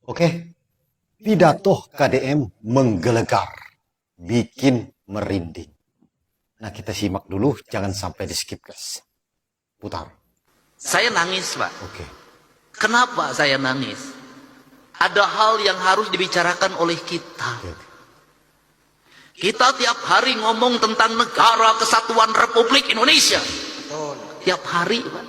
Oke, pidato KDM menggelegar, bikin merinding. Nah, kita simak dulu, jangan sampai di skip, guys. Putar. Saya nangis, Pak. Oke. Kenapa saya nangis? Ada hal yang harus dibicarakan oleh kita. Oke. Kita tiap hari ngomong tentang Negara Kesatuan Republik Indonesia. Tiap hari, Pak.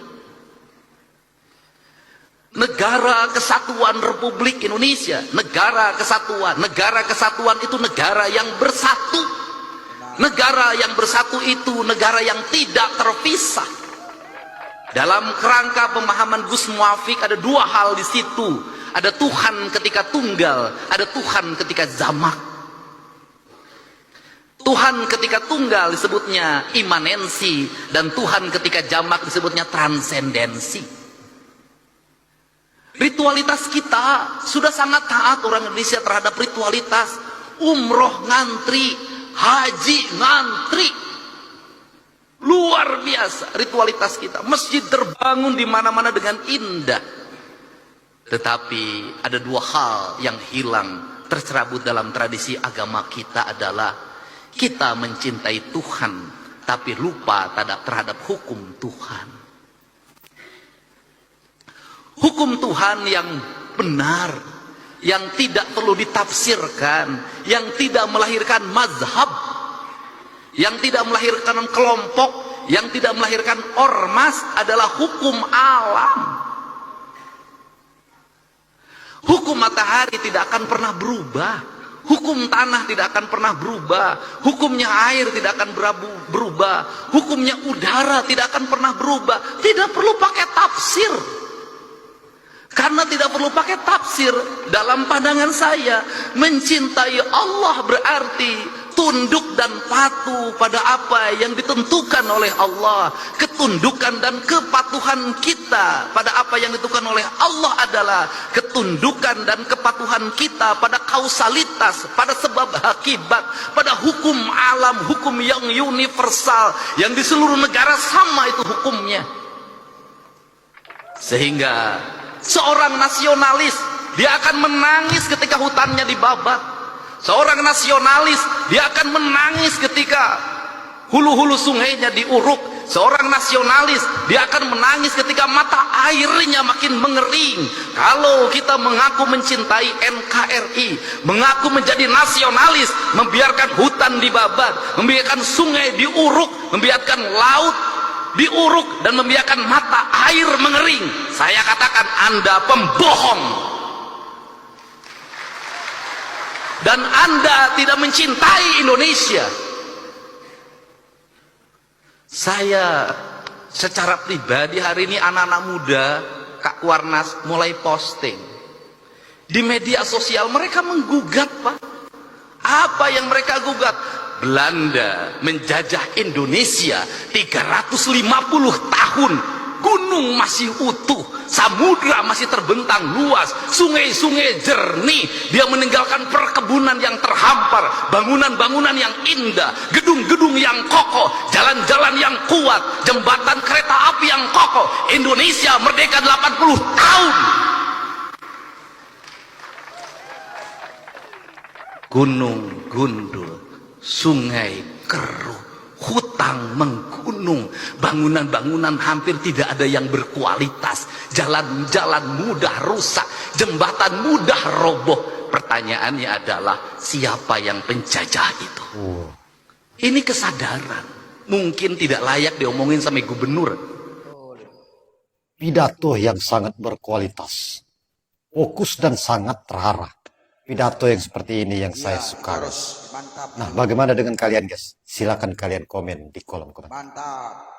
Negara Kesatuan Republik Indonesia. Negara Kesatuan itu negara yang bersatu. Negara yang bersatu itu negara yang tidak terpisah. Dalam kerangka pemahaman Gus Muafik ada dua hal di situ. Ada Tuhan ketika tunggal, ada Tuhan ketika jamak. Tuhan ketika tunggal disebutnya imanensi, dan Tuhan ketika jamak disebutnya transendensi. Ritualitas kita sudah sangat taat orang Indonesia terhadap ritualitas. Umroh ngantri, haji ngantri. Luar biasa ritualitas kita. Masjid terbangun di mana-mana dengan indah. Tetapi ada dua hal yang hilang, tercerabut dalam tradisi agama kita adalah kita mencintai Tuhan tapi lupa terhadap hukum Tuhan. Hukum Tuhan yang benar, yang tidak perlu ditafsirkan, yang tidak melahirkan mazhab, yang tidak melahirkan kelompok, yang tidak melahirkan ormas adalah hukum alam. Hukum matahari tidak akan pernah berubah. Hukum tanah tidak akan pernah berubah. Hukumnya air tidak akan berubah. Hukumnya udara tidak akan pernah berubah. Tidak perlu pakai tafsir. Karena tidak perlu pakai tafsir, dalam pandangan saya, mencintai Allah berarti tunduk dan patuh pada apa yang ditentukan oleh Allah. Ketundukan dan kepatuhan kita pada apa yang ditentukan oleh Allah adalah ketundukan dan kepatuhan kita pada kausalitas, pada sebab akibat, pada hukum alam, hukum yang universal, yang di seluruh negara sama itu hukumnya. Sehingga seorang nasionalis, dia akan menangis ketika hutannya dibabat. Seorang nasionalis, dia akan menangis ketika hulu-hulu sungainya diuruk. Seorang nasionalis, dia akan menangis ketika mata airnya makin mengering. Kalau kita mengaku mencintai NKRI, mengaku menjadi nasionalis, membiarkan hutan dibabat, membiarkan sungai diuruk, membiarkan laut diuruk, dan membiarkan mata air mengering, saya katakan Anda pembohong. Dan Anda tidak mencintai Indonesia. Saya secara pribadi hari ini anak-anak muda Kak Warnas mulai posting di media sosial, mereka menggugat, Pak. Apa yang mereka gugat? Belanda menjajah Indonesia 350 tahun. Gunung masih utuh, samudra masih terbentang luas, sungai-sungai jernih. Dia meninggalkan perkebunan yang terhampar, bangunan-bangunan yang indah, gedung-gedung yang kokoh, jalan-jalan yang kuat, jembatan kereta api yang kokoh. Indonesia merdeka 80 tahun. Gunung gundul, sungai keruh, hutang menggunung, bangunan-bangunan hampir tidak ada yang berkualitas, jalan-jalan mudah rusak, jembatan mudah roboh. Pertanyaannya adalah siapa yang penjajah itu? Ini kesadaran mungkin tidak layak diomongin sama gubernur. Pidato yang sangat berkualitas, fokus dan sangat terarah. Pidato yang seperti ini yang saya suka, guys. Nah, bagaimana dengan kalian, guys? Silakan kalian komen di kolom komentar. Mantap.